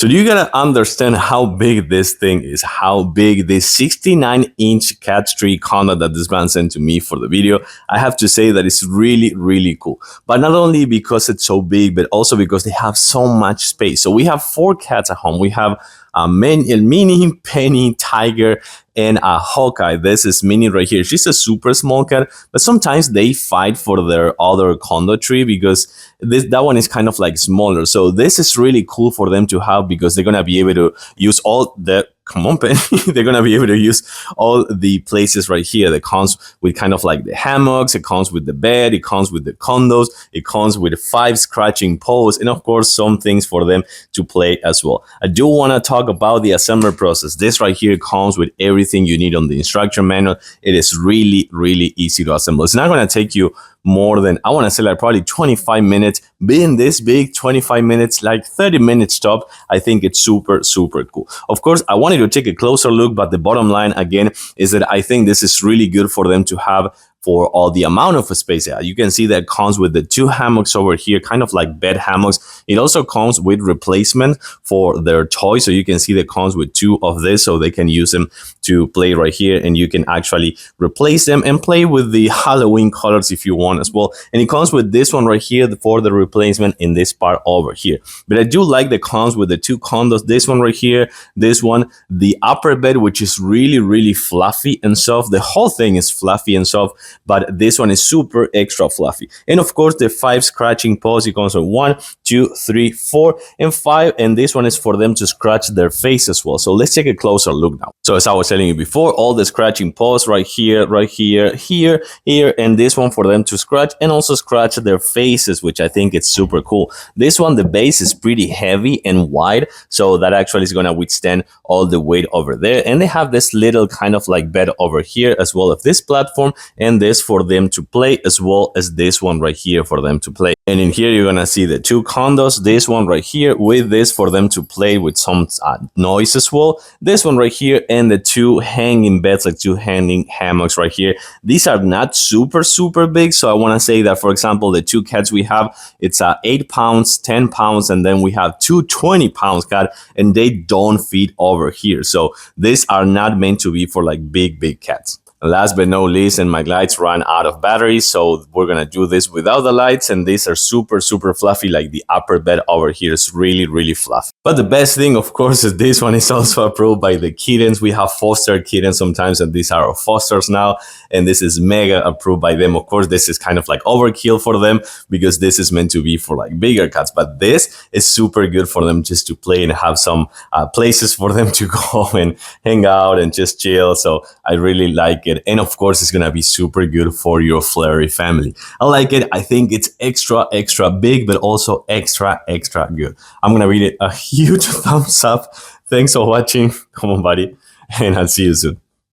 So you gotta understand how big this thing is, how big this 69-inch cat tree condo that this man sent to me for the video. I have to say that it's really, really cool. But not only because it's so big, but also because they have so much space. So we have 4 cats at home. We have a Mini, Penny, Tiger, and a Hawkeye. This is Minnie right here. She's a super small cat, but sometimes they fight for their other condo tree because that one is kind of like smaller. So this is really cool for them to have because they're gonna be able to use all the come on, Penny. They're gonna be able to use all the places right here that comes with kind of like the hammocks, it comes with the bed, it comes with the condos, it comes with 5 scratching poles, and of course some things for them to play as well. I do want to talk about the assembly process. This right here comes with everything you need on the instruction manual. It is really, really easy to assemble. It's not going to take you more than, I want to say, like probably 25 minutes. Being this big, 25 minutes, like 30 minutes top, I think it's super, super cool. Of course, I wanted to take a closer look, but the bottom line again is that I think this is really good for them to have for all the amount of space. You can see that it comes with the 2 hammocks over here, kind of like bed hammocks. It also comes with replacement for their toys. So you can see that it comes with 2 of this, so they can use them to play right here, and you can actually replace them and play with the Halloween colors if you want as well. And it comes with this one right here for the replacement in this part over here. But I do like that it comes with the 2 condos, this one right here, this one, the upper bed, which is really, really fluffy and soft. The whole thing is fluffy and soft, but this one is super extra fluffy. And of course the 5 scratching paws, it comes with 1, 2, 3, 4, and 5, and this one is for them to scratch their face as well. So let's take a closer look now. So as I was telling you before, all the scratching paws right here, here, and this one for them to scratch and also scratch their faces, which I think is super cool. This one, the base is pretty heavy and wide, so that actually is going to withstand all the weight over there. And they have this little kind of like bed over here, as well as this platform, and this for them to play, as well as this one right here for them to play. And in here you're gonna see the 2 condos, this one right here with this for them to play with some noise as well, this one right here, and the 2 hanging beds, like 2 hanging hammocks right here. These are not super big, so I want to say that, for example, the 2 cats we have, it's 8 pounds, 10 pounds, and then we have 2 20-pound cat, and they don't fit over here. So these are not meant to be for like big cats. Last but not least, and my lights ran out of batteries, so we're gonna do this without the lights, and these are super fluffy. Like the upper bed over here is really fluffy. But the best thing, of course, is this one is also approved by the kittens. We have foster kittens sometimes, and these are our fosters now, and this is mega approved by them. Of course, this is kind of like overkill for them because this is meant to be for like bigger cats, but this is super good for them just to play and have some places for them to go and hang out and just chill. So I really like it. And of course, it's gonna be super good for your furry family. I like it. I think it's extra big, but also extra good. I'm gonna read it a huge thumbs up. Thanks for watching. Come on, buddy. And I'll see you soon.